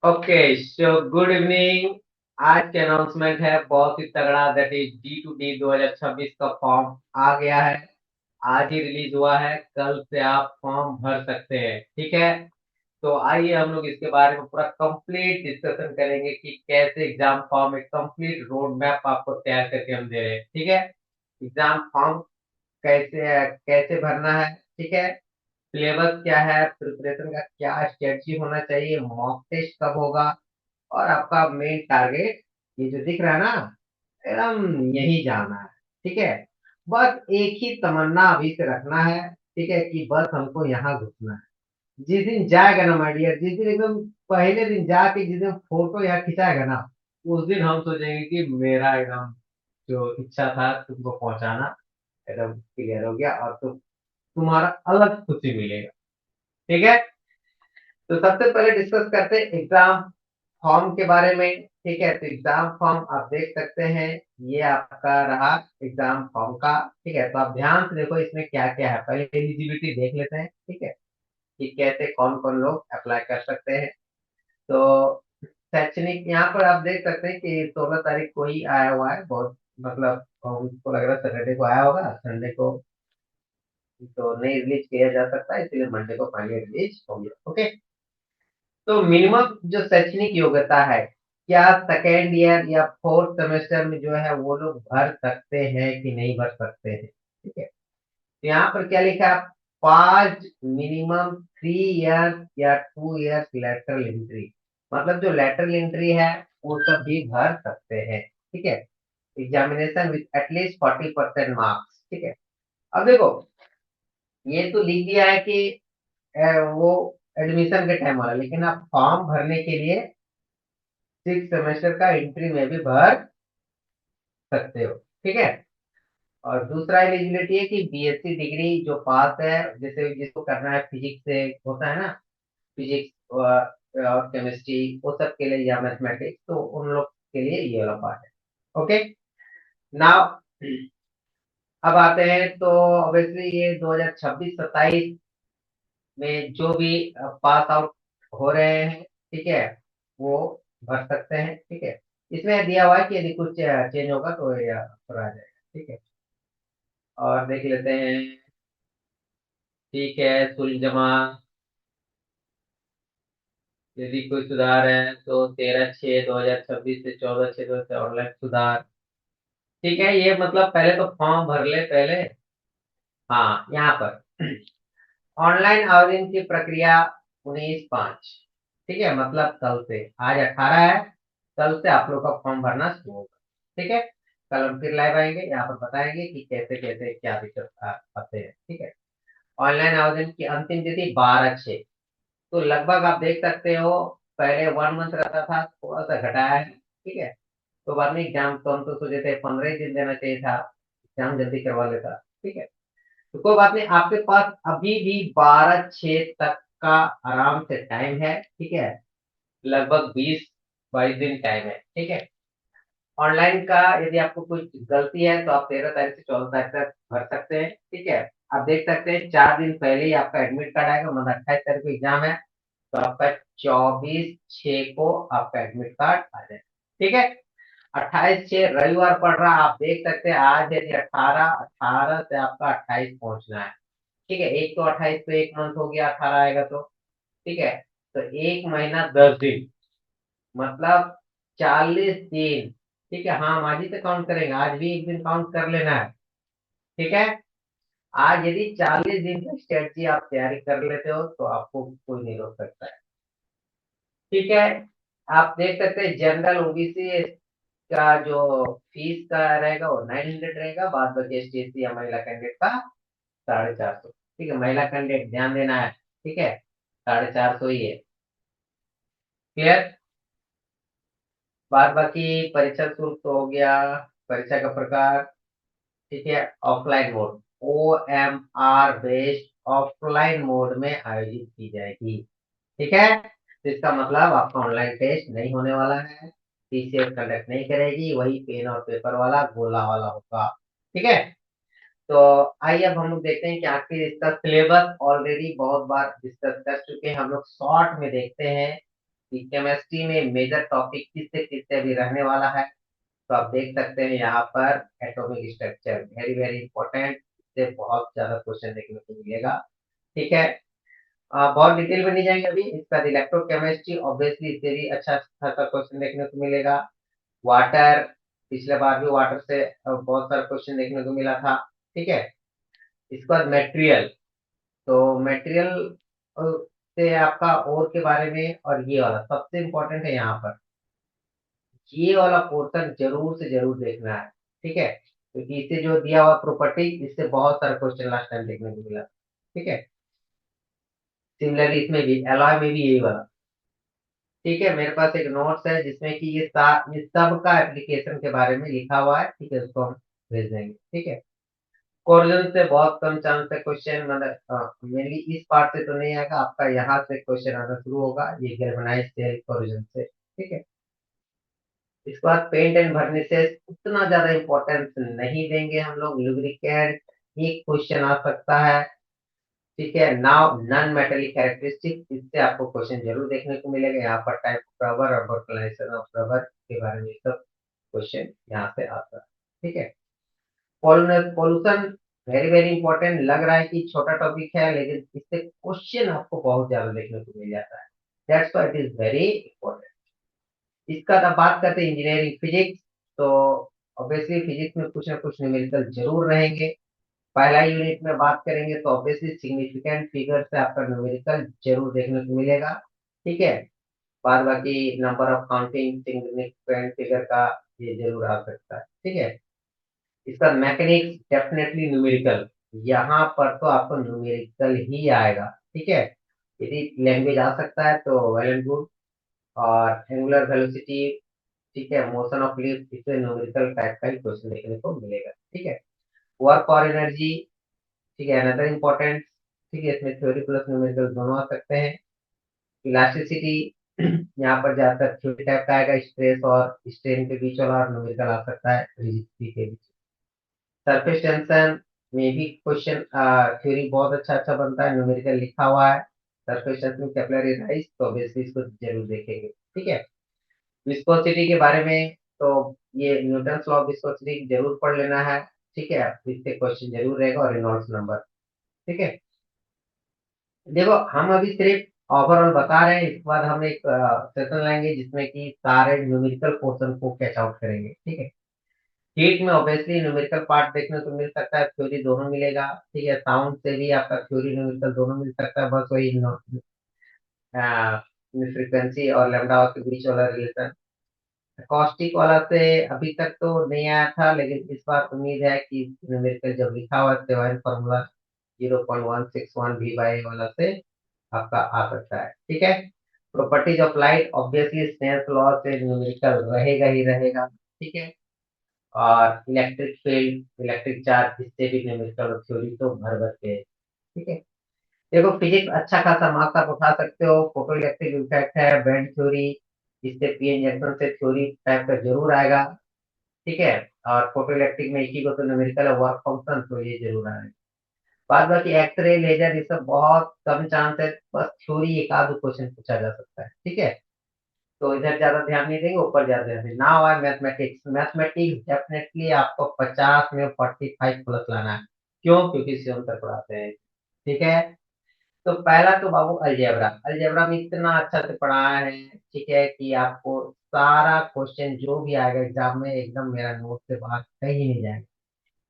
Okay, so good evening. आज के announcement है बहुत ही तगड़ा, दैट इज D2D 2026 का फॉर्म आ गया है। आज ही रिलीज हुआ है, कल से आप फॉर्म भर सकते हैं। ठीक है, तो आइए हम लोग इसके बारे में पूरा कंप्लीट डिस्कशन करेंगे कि कैसे एग्जाम फॉर्म, एक कंप्लीट रोड मैप आपको तैयार करके हम दे रहे हैं। ठीक है, एग्जाम फॉर्म कैसे कैसे भरना है, ठीक है, सिलेबस क्या है, प्रिपरेशन का क्या स्ट्रेटजी होना चाहिए, मॉक टेस्ट कब होगा, और आपका मेन टारगेट ये जो दिख रहा है ना, एकदम यही जाना है। ठीक है, बस एक ही तमन्ना अभी से रखना है। ठीक है, कि बस हमको यहाँ घुसना है। जिस दिन जाएगा ना माय डियर, जिस दिन एकदम पहले दिन जाके जिस दिन फोटो यहाँ खिंचाएगा ना, उस दिन हम सोचेंगे कि मेरा एकदम जो इच्छा था तुमको पहुंचाना एकदम क्लियर हो गया, और तुम्हारा अलग खुशी मिलेगा। ठीक है, तो सबसे पहले डिस्कस करते हैं एग्जाम फॉर्म के बारे में। ठीक है, तो एग्जाम फॉर्म आप देख सकते हैं, ये आपका रहा एग्जाम फॉर्म का। ठीक है, तो आप ध्यान से देखो इसमें क्या क्या है, पहले एलिजिबिलिटी देख लेते हैं। ठीक है, कि कैसे कौन कौन लोग अप्लाई कर सकते हैं। तो शैक्षणिक यहाँ पर आप देख सकते हैं कि 16 तारीख को ही आया हुआ है, बहुत मतलब उसको लग रहा है सैटरडे को आया होगा, संडे को तो नहीं रिलीज किया जा सकता, इसलिए मंडे को फाइनली रिलीज हो गया। ओके, तो मिनिमम जो शैक्षणिक योग्यता है, क्या सेकेंड ईयर या फोर्थ सेमेस्टर में जो है वो लोग भर सकते हैं कि नहीं भर सकते हैं। ठीक है, तो यहाँ पर क्या लिखा है, 5 मिनिमम 3 इयर्स या 2 इयर्स लेटरल एंट्री, मतलब जो लेटरल एंट्री है वो सब भी भर सकते हैं। ठीक है, एग्जामिनेशन विथ एटलीस्ट 40% मार्क्स। ठीक है, अब देखो ये तो लिख दिया है कि वो एडमिशन के टाइम वाला, लेकिन आप फॉर्म भरने के लिए 6 सेमेस्टर का एंट्री में भी भर सकते हो। ठीक है, और दूसरा एलिजिबिलिटी है कि बीएससी डिग्री जो पास है, जैसे जिसको करना है फिजिक्स से, होता है ना, फिजिक्स और केमिस्ट्री वो सब के लिए, या मैथमेटिक्स, तो उन लोग के लिए ये वाला पार्ट है। ओके, नाउ अब आते हैं, तो ऑब्वियसली ये 2026-27 में जो भी पास आउट हो रहे हैं, ठीक है, वो भर सकते हैं। ठीक है, इसमें दिया हुआ है कि यदि कुछ चेंज होगा तो ये पर आ जाएगा। ठीक है, और देख लेते हैं। ठीक है, शुल्क जमा, यदि कोई सुधार है तो 13/6/2026 से 14/6/2026 ऑनलाइन सुधार। ठीक है, ये मतलब पहले तो फॉर्म भर ले पहले। हाँ, यहाँ पर ऑनलाइन आवेदन की प्रक्रिया 19/5। ठीक है, मतलब कल से, आज 18 है, कल से आप लोग का फॉर्म भरना शुरू होगा। ठीक है, कल हम फिर लाइव आएंगे, यहाँ पर बताएंगे कि कैसे कैसे क्या दिक्कत आते हैं। ठीक है, ऑनलाइन आवेदन की अंतिम तिथि 12/6। तो लगभग आप देख सकते हो, पहले 1 मंथ रहता था, थोड़ा सा घटाया है। ठीक है, तो बाद में एग्जाम तो हम तो सोचे थे 15 ही दिन देना चाहिए था, एग्जाम जल्दी करवा लेता। ठीक है, तो कोई बात नहीं, आपके पास अभी भी 12/6 तक का आराम से टाइम है। ठीक है, लगभग 20-22 दिन टाइम है। ठीक है, ऑनलाइन का यदि आपको कुछ गलती है तो आप 13 तारीख से 14 तारीख तक भर सकते हैं। ठीक है, आप देख सकते हैं 4 दिन पहले ही आपका एडमिट कार्ड आएगा, मतलब 28 तारीख को एग्जाम है, तो आपका 24/6 को आपका एडमिट कार्ड आ जाएगा। ठीक है, 28/6 रविवार पड़ रहा, आप देख सकते हैं, आज यदि 18 से आपका 28 पहुंचना है। ठीक है, एक तो 28 पे 1 मंथ हो गया, 18 आएगा तो। ठीक है, तो 1 महीना 10 दिन, मतलब 40 दिन। ठीक है, हाँ, हम आज ही से काउंट करेंगे, आज भी एक दिन काउंट कर लेना है। ठीक है, आज यदि 40 दिन की स्ट्रेटजी आप तैयारी कर लेते हो तो आपको कोई नहीं रोक सकता है। ठीक है, आप देख सकते हैं जनरल ओबीसी का जो फीस का रहेगा वो 900 रहेगा, बाद बाकी एसटी या महिला कैंडिडेट का 450। ठीक है, महिला कैंडिडेट ध्यान देना है। ठीक है, 450 ही है। क्लियर, बाद बाकी परीक्षा शुल्क तो हो गया, परीक्षा का प्रकार। ठीक है, offline mode, OMR based offline mode में आयोजित की जाएगी। ठीक है, तो इसका मतलब आपका ऑनलाइन टेस्ट नहीं होने वाला है, टीसीएस कंडक्ट नहीं करेगी, वही पेन और पेपर वाला गोला वाला होगा। ठीक है, तो आइए अब हम लोग देखते हैं कि आखिर इसका सिलेबस ऑलरेडी बहुत बार डिस्कस कर चुके हैं, हम लोग शॉर्ट में देखते हैं कि केमिस्ट्री में मेजर टॉपिक किससे किससे अभी रहने वाला है। तो आप देख सकते हैं यहाँ पर atomic structure very very important, इससे बहुत ज्यादा क्वेश्चन देखने को मिलेगा। ठीक है, बहुत डिटेल में नहीं जाएंगे अभी। इसका इलेक्ट्रोकेमिस्ट्री ऑब्वियसली इससे भी अच्छा खासा क्वेश्चन देखने को मिलेगा। वाटर, पिछले बार भी वाटर से बहुत सारा क्वेश्चन देखने को मिला था। ठीक है, इसके बाद मटेरियल, तो मटेरियल से आपका ओर के बारे में, और ये वाला सबसे इम्पोर्टेंट है यहाँ पर, ये वाला पोर्शन जरूर से जरूर देखना है। ठीक है, क्योंकि इससे जो दिया हुआ प्रॉपर्टी, इससे बहुत सारा क्वेश्चन लास्ट टाइम देखने को मिला। ठीक है, सिमिलरली इसमें भी एलॉय में भी यही वाला। ठीक है, मेरे पास एक नोट्स है जिसमें कि ये सब का एप्लीकेशन के बारे में लिखा हुआ है। ठीक है, उसको हम भेज देंगे। ठीक है, कोरिलेशन से बहुत कम चांस है क्वेश्चन, मतलब मेनली इस पार्ट से तो नहीं आएगा आपका, यहाँ से क्वेश्चन आना शुरू होगा ये गैल्वेनाइज्ड सेल कोरिलेशन से। ठीक है, इसके बाद पेंट एंड वर्निशेस उतना ज्यादा इंपॉर्टेंस नहीं देंगे हम लोग। लुब्रिकेंट एक क्वेश्चन आ सकता है। ठीक है, नाउ नॉन मेटेलिक कैरेक्टरिस्टिक, इससे आपको क्वेश्चन जरूर देखने को मिलेगा। यहाँ पर type of rubber, rubber collection of rubber के बारे में सब क्वेश्चन यहाँ से आता है। ठीक है, पोल्यूशन वेरी वेरी इंपॉर्टेंट। लग रहा है कि छोटा टॉपिक है, लेकिन इससे क्वेश्चन आपको बहुत ज्यादा देखने को मिल जाता है। That's why it is very important. इसका अब बात करते हैं इंजीनियरिंग फिजिक्स। तो ऑब्वियसली फिजिक्स में कुछ ना कुछ न्यूमेरिकल जरूर रहेंगे। पहला यूनिट में बात करेंगे तो ऑब्वियसली सिग्निफिकेंट फिगर से आपका न्यूमेरिकल जरूर देखने को मिलेगा। ठीक है, बाद बाकी number of counting significant figure का ये जरूर आ सकता है। ठीक है, इसका मैकेनिक्स डेफिनेटली न्यूमेरिकल, यहाँ पर तो आपको न्यूमेरिकल ही आएगा। ठीक है, यदि लैंग्वेज आ सकता है तो वेल एंड गुड। और एंगुलर वेलोसिटी, ठीक है, मोशन ऑफ लिफ्ट, इससे न्यूमेरिकल टाइप का ही क्वेश्चन देखने को मिलेगा। ठीक है, वर्क और एनर्जी, ठीक है, अनदर इम्पोर्टेंट। ठीक है, इसमें थ्योरी प्लस न्यूमेरिकल दोनों आ सकते हैं। इलास्टिसिटी, यहाँ पर ज्यादातर थ्योरी टाइप का आएगा, स्ट्रेस और स्ट्रेन के बीच वाला, और न्यूमेरिकल आ सकता है रिजिडिटी के बीच। सरफेस टेंशन में भी क्वेश्चन थ्योरी बहुत अच्छा अच्छा बनता है, न्यूमेरिकल लिखा हुआ है। सरफेस टेंशन कैपिलरी राइज, तो ऑब्वियसली इसको जरूर देखेंगे। ठीक है, विस्कोसिटी के बारे में तो ये न्यूटन लॉ ऑफ विस्कोसिटी जरूर पढ़ लेना है। ठीक है, इससे क्वेश्चन जरूर रहेगा, और रेनॉल्ड्स नंबर। ठीक है, देखो हम अभी सिर्फ ओवरऑल बता रहे हैं, इसके बाद हम एक सेशन लेंगे जिसमें कि सारे न्यूमेरिकल पोर्शन को कैच आउट करेंगे। ठीक है, हीट में ऑब्वियसली न्यूमेरिकल पार्ट देखने को मिल सकता है, थ्योरी दोनों मिलेगा। ठीक है, साउंड से भी आपका थ्योरी न्यूमेरिकल दोनों मिल सकता है, बस वही फ्रीक्वेंसी और लैम्डा के बीच वाला रिलेशन। कॉस्टिक वाला से अभी तक तो नहीं आया था, लेकिन इस बार उम्मीद है कि न्यूमेरिकल जब लिखा हुआ सेवन फॉर्मूला 0.161 V/A वाला से आपका आ सकता है। ठीक है, properties of light obviously Snell's law से न्यूमेरिकल रहेगा ही रहेगा। ठीक है, और इलेक्ट्रिक फील्ड, इलेक्ट्रिक चार्ज, इससे भी न्यूमेरिकल और थ्योरी तो भर भर के है। ठीक है, देखो फिजिक्स अच्छा खासा मार्क्स आप उठा सकते हो। फोटो इलेक्ट्रिक इफेक्ट है, बैंड थ्योरी, इससे पीएन जंक्शन से थ्योरी टाइप का जरूर आएगा। ठीक है, और फोटो इलेक्ट्रिक में एक ही को तो न्यूमेरिकल है, वर्क फंक्शन, तो ये जरूर आएगा। बाद बाकी एक्सरे, लेजर, ये सब बहुत कम चांस है, बस थ्योरी एक आध क्वेश्चन पूछा जा सकता है। ठीक है, तो इधर ज्यादा ध्यान नहीं देंगे, ऊपर ज्यादा ध्यान देंगे। नाउ है मैथमेटिक्स। मैथमेटिक्स डेफिनेटली आपको 50 में 45 प्लस लाना है। क्यों? क्योंकि शिवम सर पढ़ाते हैं। ठीक है, तो पहला तो बाबू अलजेब्रा। अलजेब्रा में इतना अच्छा से पढ़ाया है, ठीक है, कि आपको सारा क्वेश्चन जो भी आएगा एग्जाम में, एकदम मेरा नोट से बाहर कहीं नहीं जाएगा।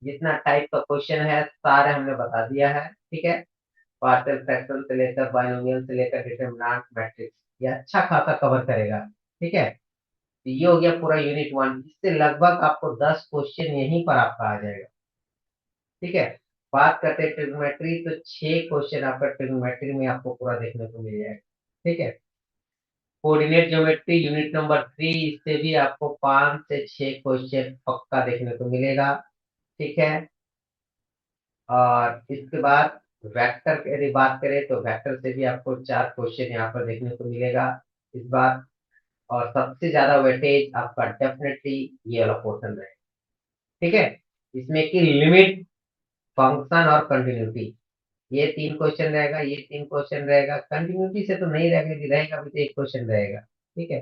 जितना टाइप का क्वेश्चन है सारे हमने बता दिया है। ठीक है, पार्शियल फ्रैक्शन से लेकर बाइनोमियल से लेकर डिटरमिनेंट मैट्रिक्स, ये अच्छा खासा कवर करेगा। ठीक है, तो ये हो गया पूरा यूनिट वन। इससे लगभग आपको 10 क्वेश्चन यहीं पर आपका आ जाएगा। ठीक है, बात करते हैं ट्रिग्नोमेट्री, तो 6 क्वेश्चन आपका ट्रिग्नोमेट्री में आपको पूरा देखने को मिल जाएगा। ठीक है, कोऑर्डिनेट ज्योमेट्री यूनिट नंबर 3, इससे भी आपको 5 से 6 क्वेश्चन पक्का देखने को मिलेगा। ठीक है, और इसके बाद वेक्टर की यदि बात करें तो वेक्टर से भी आपको 4 क्वेश्चन यहाँ पर देखने को मिलेगा इस बार। और सबसे ज्यादा वेटेज आपका डेफिनेटली ये वाला पोर्शन है। ठीक है, इसमें की लिमिट, फंक्शन और कंटिन्यूटी, ये 3 क्वेश्चन रहेगा, ये 3 क्वेश्चन रहेगा, कंटिन्यूटी से तो नहीं रहेगा, यदि रहेगा भी तो एक क्वेश्चन रहेगा। ठीक है,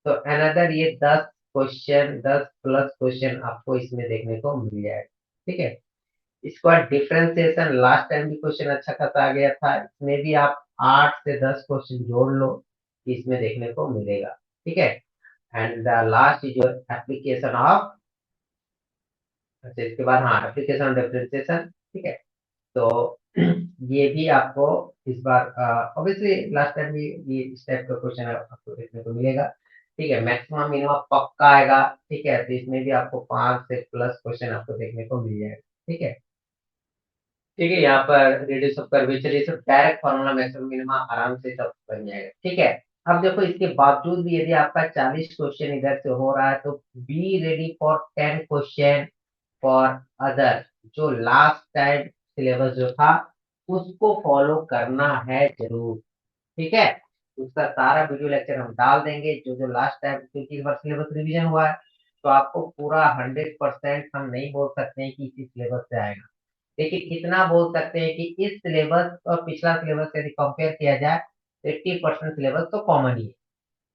तो अनदर ये 10 क्वेश्चन, 10 प्लस क्वेश्चन आपको इसमें देखने को मिल जाएगा। ठीक है, इसके बाद डिफरेंशिएशन, लास्ट टाइम भी क्वेश्चन अच्छा खासा आ गया था, इसमें भी आप 8 से 10 क्वेश्चन जोड़ लो, इसमें देखने को मिलेगा। ठीक है, and the last is your application of, अच्छा इसके बाद हाँ एप्लीकेशन डिफरेंशिएशन। ठीक है, तो ये भी आपको इस बार ऑब्वियसली लास्ट टाइम भी ये इस टाइप का क्वेश्चन आपको देखने को मिलेगा। ठीक है, मैक्सिमम मिनिमम पक्का आएगा। ठीक है, तो इसमें भी आपको 5 से प्लस क्वेश्चन आपको देखने को मिल जाएगा। ठीक है, ठीक है, यहाँ पर रेडियस ऑफ कर्वेचर ये सब डायरेक्ट फॉर्मूला, मैक्सिमम मिनिमम आराम से सब बन जाएगा। ठीक है, अब देखो इसके बावजूद भी यदि आपका 40 क्वेश्चन इधर से हो रहा है तो be ready for 10 question for other, जो लास्ट टाइम सिलेबस जो था उसको फॉलो करना है जरूर। ठीक है, उसका सारा वीडियो लेक्चर हम डाल देंगे, जो जो लास्ट टाइम, क्योंकि इस बार सिलेबस रिवीजन हुआ है तो आपको पूरा 100% हम नहीं बोल सकते हैं कि इसी सिलेबस से आएगा, लेकिन इतना बोल सकते हैं कि इस सिलेबस और पिछला सिलेबस यदि कंपेयर किया जाए तो 80% सिलेबस तो कॉमन ही है।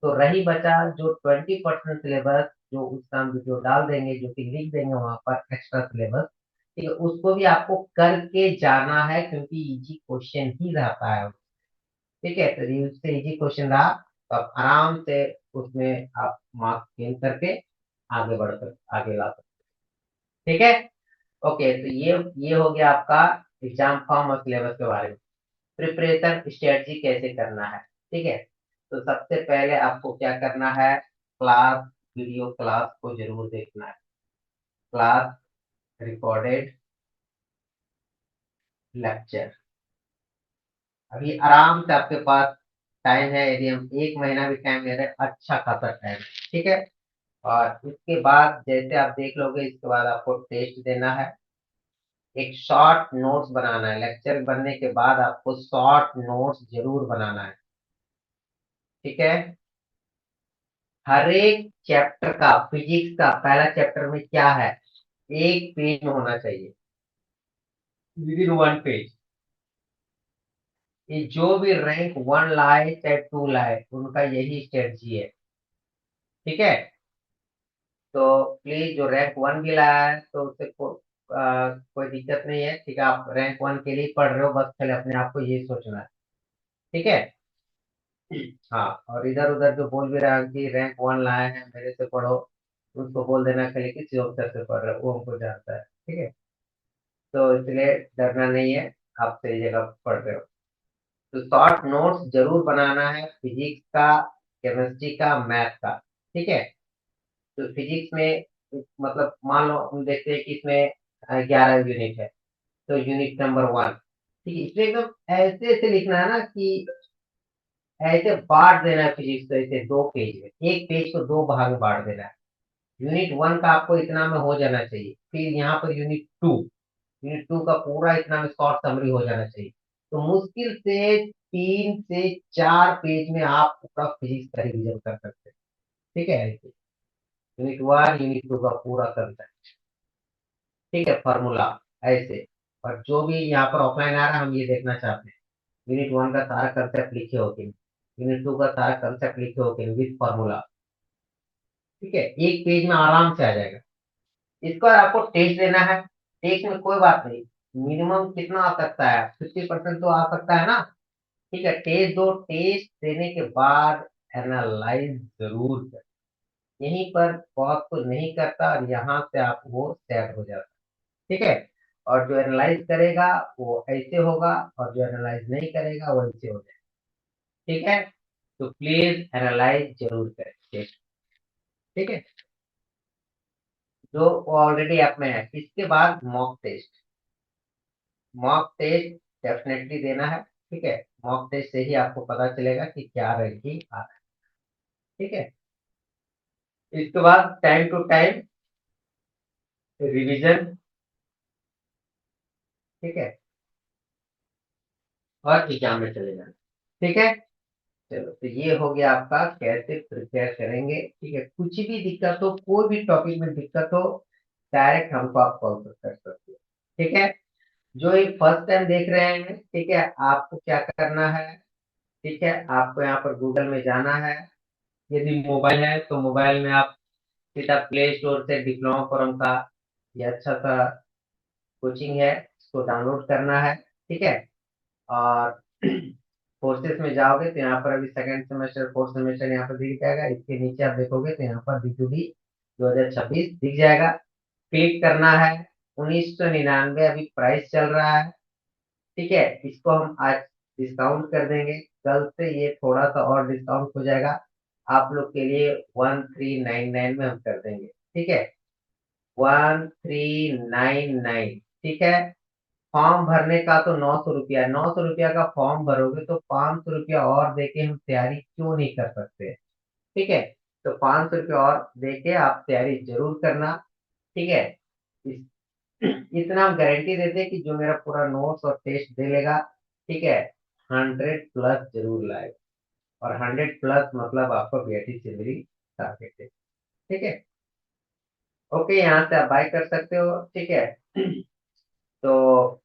तो रही बचा जो 20% सिलेबस, जो उसका हम वीडियो डाल देंगे, जो कि लिख देंगे वहां पर एक्स्ट्रा सिलेबस। ठीक है, उसको भी आपको करके जाना है, क्योंकि इजी क्वेश्चन ही रहता है। ठीक है, तो ये उससे इजी क्वेश्चन रहा तो आप आराम से उसमें आप मार्क्स गेन करके आगे बढ़ सकते, आगे ला सकते। ठीक है, ओके, तो ये हो गया आपका एग्जाम फॉर्म और सिलेबस के बारे में। प्रिपरेशन स्ट्रेटजी कैसे करना है। ठीक है, तो सबसे पहले आपको क्या करना है, क्लास वीडियो क्लास को जरूर देखना है, क्लास रिकॉर्डेड लेक्चर। अभी आराम से आपके पास टाइम है, यदि हम 1 महीना भी टाइम ले रहे हैं, अच्छा खासा टाइम। ठीक है, और इसके बाद जैसे आप देख लोगे, इसके बाद आपको टेस्ट देना है, एक शॉर्ट नोट्स बनाना है, लेक्चर बनने के बाद आपको शॉर्ट नोट्स जरूर बनाना है। ठीक है, हर एक चैप्टर का, फिजिक्स का पहला चैप्टर में क्या है, एक पेज में होना चाहिए, विद इन 1 पेज। ये जो भी रैंक 1 लाए चाहे 2 लाए, उनका यही स्ट्रेटजी है। ठीक है, तो प्लीज जो रैंक 1 भी लाया है तो उससे कोई दिक्कत नहीं है। ठीक है, आप रैंक 1 के लिए पढ़ रहे हो, बस पहले अपने आप को ये सोचना है। ठीक है, हाँ, और इधर उधर जो बोल भी रहा है कि रैंक 1 लाए हैं मेरे से पढ़ो, उसको बोल देना खाली किसी ऑफिसर से पढ़ रहे हो, वो हमको जानता है। ठीक है, तो इसलिए डरना नहीं है, आप सही जगह पढ़ रहे हो। तो शॉर्ट नोट्स जरूर बनाना है, फिजिक्स का, केमिस्ट्री का, मैथ का। ठीक है, तो फिजिक्स में मतलब मान लो हम देखते हैं कि इसमें 11 यूनिट है, तो यूनिट नंबर 1। ठीक है, इसमें एकदम ऐसे ऐसे लिखना है ना कि ऐसे बांट देना है फिजिक्स को, ऐसे 2 पेज में, एक पेज को 2 भाग में बांट देना है। यूनिट 1 का आपको इतना में हो जाना चाहिए, फिर यहाँ पर यूनिट टू का पूरा इतना में शॉर्ट समरी हो जाना चाहिए। तो मुश्किल से 3 से 4 पेज में आप पूरा फिजिक्स का रिवीजन कर सकते हैं। ठीक है, यूनिट 1 यूनिट 2 का पूरा करना है। ठीक है, फॉर्मूला ऐसे, और जो भी यहाँ पर ऑफलाइन आ रहा है हम ये देखना चाहते हैं, यूनिट 1 का सारा कंसेप्ट लिखे हो कि नहीं, यूनिट 2 का सारा कंसेप्ट लिखे हो कि नहीं, विद फॉर्मूला। ठीक है, एक पेज में आराम से आ जाएगा। इसको आपको टेस्ट देना है, टेस्ट में कोई बात नहीं, मिनिमम कितना आ सकता है, 50% तो आ सकता है ना। ठीक है, टेस्ट दो, टेस्ट देने के बाद एनालाइज जरूर कर, यहीं पर बहुत कुछ नहीं करता और यहाँ से आप वो सेट हो जाता है। ठीक है, और जो एनालाइज करेगा वो ऐसे होगा, और जो एनालाइज नहीं करेगा वो ऐसे हो जाएगा। ठीक है, तो प्लीज एनालाइज जरूर करें टेस्ट। ठीक है, जो ऑलरेडी आप में है, इसके बाद mock test, mock test definitely देना है। ठीक है, मॉक टेस्ट से ही आपको पता चलेगा कि क्या रैंकिंग आ रहा है। ठीक है, इसके बाद टाइम टू टाइम रिवीजन। ठीक है, और एग्जाम में चले जाना। ठीक है, चलो, तो ये हो गया आपका कैसे प्रिपेयर करेंगे। ठीक है, कुछ भी दिक्कत हो, कोई भी टॉपिक में दिक्कत हो, डायरेक्ट हमको आप कॉल कर सकते हो। ठीक है, जो ये फर्स्ट टाइम देख रहे हैं, ठीक है, आपको क्या करना है, ठीक है, आपको यहाँ पर गूगल में जाना है। यदि मोबाइल है तो मोबाइल में आप सीधा प्ले स्टोर से डिप्लोमा फोरम का ये अच्छा सा कोचिंग है, इसको डाउनलोड करना है, ठीक है। और कोर्सेज में जाओगे तो यहाँ पर अभी सेकंड सेमेस्टर फोर्थ सेमेस्टर यहाँ पर दिख जाएगा। इसके नीचे आप देखोगे तो यहाँ पर D2D 2026 दिख जाएगा। क्लिक करना है। 1999 अभी प्राइस चल रहा है, ठीक है। इसको हम आज डिस्काउंट कर देंगे, कल से ये थोड़ा सा और डिस्काउंट हो जाएगा। आप लोग के लिए 1399 में हम कर देंगे, ठीक है। 1399, ठीक है। फॉर्म भरने का तो 900 रुपया, 900 रुपया का फॉर्म भरोगे तो 500 रुपया और देके हम तैयारी क्यों नहीं कर सकते, ठीक है। तो 500 रुपया और देके आप तैयारी जरूर करना, ठीक है। इस, इतना हम गारंटी देते हैं कि जो मेरा पूरा नोट्स और टेस्ट दे लेगा, ठीक है, 100+ जरूर लाएगा। और 100+ मतलब आपका BIT से मेरी टारगेट है, ठीक है। ओके, यहाँ से आप बाय कर सकते हो, ठीक है। तो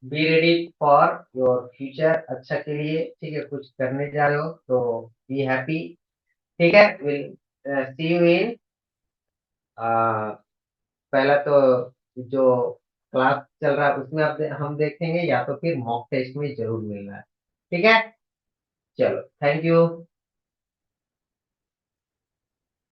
be ready for your future, अच्छा के लिए, ठीक है, कुछ करने जा रहे हो तो बी हैप्पी, ठीक है। विल सी यू इन, पहला तो जो क्लास चल रहा है उसमें हम देखेंगे, या तो फिर मॉक टेस्ट में जरूर मिलना है, ठीक है। चलो, थैंक यू।